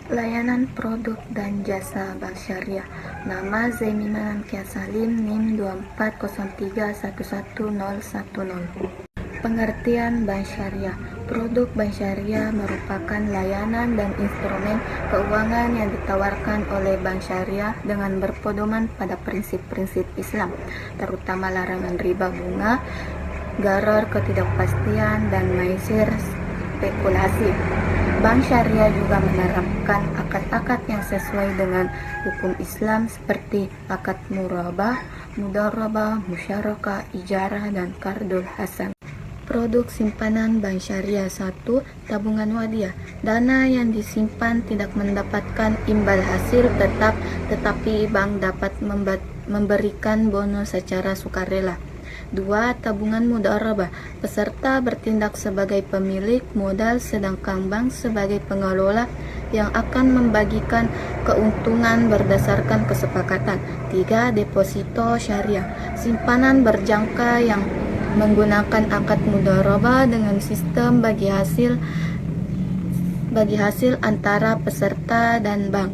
Layanan produk dan jasa bank syariah. Nama Zaimiman Kian Salim, NIM 2403111010. Pengertian bank syariah. Produk bank syariah merupakan layanan dan instrumen keuangan yang ditawarkan oleh bank syariah dengan berpedoman pada prinsip-prinsip Islam, terutama larangan riba bunga, gharar, ketidakpastian, dan maisir spekulasi. Bank syariah juga menerapkan akad-akad yang sesuai dengan hukum Islam seperti akad murabah, mudharabah, musyarakah, ijarah, dan qardul hasan. Produk simpanan bank syariah. 1. Tabungan wadiah. Dana yang disimpan tidak mendapatkan imbal hasil tetap, tetapi bank dapat memberikan bonus secara sukarela. 2. Tabungan mudharabah. Peserta bertindak sebagai pemilik modal sedangkan bank sebagai pengelola yang akan membagikan keuntungan berdasarkan kesepakatan. 3. Deposito syariah. Simpanan berjangka yang menggunakan akad mudharabah dengan sistem bagi hasil antara peserta dan bank.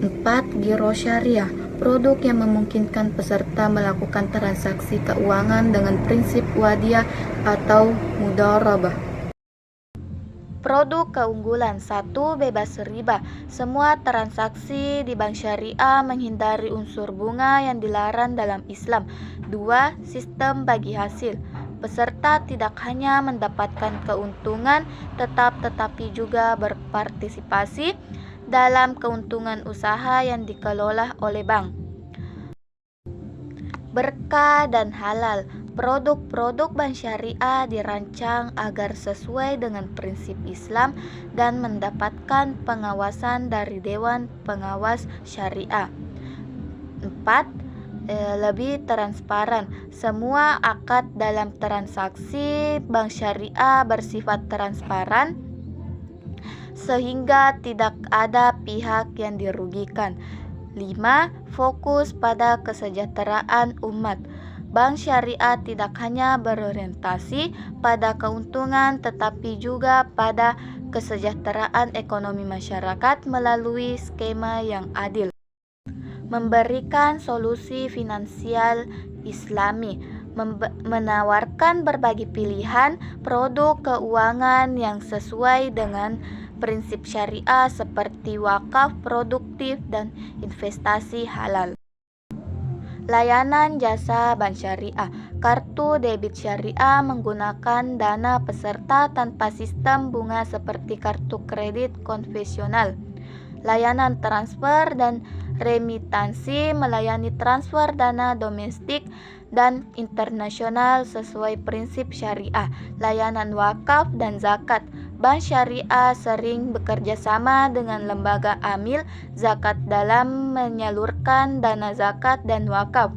4. Giro syariah. Produk yang memungkinkan peserta melakukan transaksi keuangan dengan prinsip wadiah atau mudharabah. Produk keunggulan. 1. Bebas riba. Semua transaksi di bank syariah menghindari unsur bunga yang dilarang dalam Islam. 2. Sistem bagi hasil. Peserta tidak hanya mendapatkan keuntungan tetapi juga berpartisipasi dalam keuntungan usaha yang dikelola oleh bank. Berkah dan halal. Produk-produk bank syariah dirancang agar sesuai dengan prinsip Islam dan mendapatkan pengawasan dari Dewan Pengawas Syariah. 4. Lebih transparan. Semua akad dalam transaksi bank syariah bersifat transparan sehingga tidak ada pihak yang dirugikan. 5. Fokus pada kesejahteraan umat. Bank syariah tidak hanya berorientasi pada keuntungan tetapi juga pada kesejahteraan ekonomi masyarakat melalui skema yang adil. Memberikan solusi finansial Islami, menawarkan berbagai pilihan produk keuangan yang sesuai dengan prinsip syariah seperti wakaf produktif dan investasi halal. Layanan jasa bank syariah. Kartu debit syariah menggunakan dana peserta tanpa sistem bunga seperti kartu kredit konvensional. Layanan transfer dan remitansi melayani transfer dana domestik dan internasional sesuai prinsip syariah. Layanan wakaf dan zakat. Bank syariah sering bekerja sama dengan lembaga amil zakat dalam menyalurkan dana zakat dan wakaf.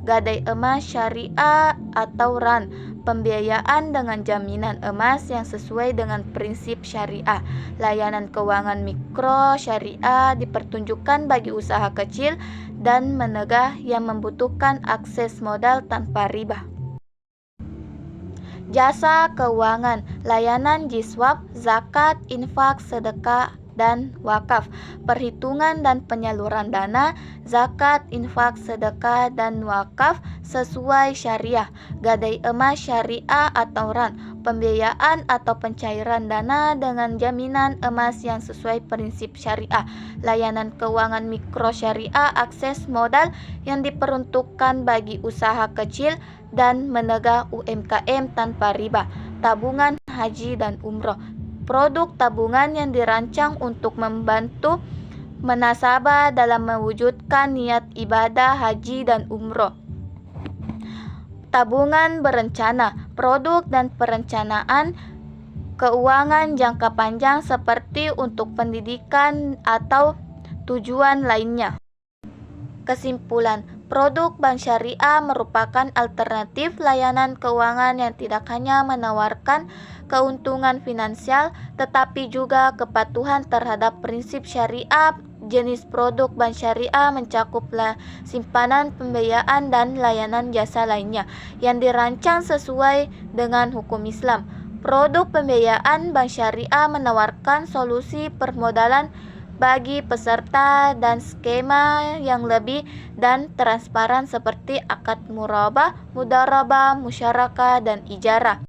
Gadai emas syariah atau RAN, pembiayaan dengan jaminan emas yang sesuai dengan prinsip syariah. Layanan keuangan mikro syariah dipertunjukkan bagi usaha kecil dan menengah yang membutuhkan akses modal tanpa riba. Jasa keuangan, layanan jiswab, zakat, infak, sedekah, dan wakaf, perhitungan dan penyaluran dana, zakat, infak, sedekah, dan wakaf sesuai syariah. Gadai emas syariah atau RAN, pembiayaan atau pencairan dana dengan jaminan emas yang sesuai prinsip syariah. Layanan keuangan mikro syariah, akses modal yang diperuntukkan bagi usaha kecil dan menengah UMKM tanpa riba. Tabungan haji dan umroh. Produk tabungan yang dirancang untuk membantu menasabah dalam mewujudkan niat ibadah haji dan umroh. Tabungan berencana. Produk dan perencanaan keuangan jangka panjang seperti untuk pendidikan atau tujuan lainnya. Kesimpulan, produk bank syariah merupakan alternatif layanan keuangan yang tidak hanya menawarkan keuntungan finansial, tetapi juga kepatuhan terhadap prinsip syariah. Jenis produk bank syariah mencakup simpanan, pembiayaan, dan layanan jasa lainnya yang dirancang sesuai dengan hukum Islam. Produk pembiayaan bank syariah menawarkan solusi permodalan bagi peserta dan skema yang lebih dan transparan seperti akad murabah, mudharabah, musyarakah, dan ijarah.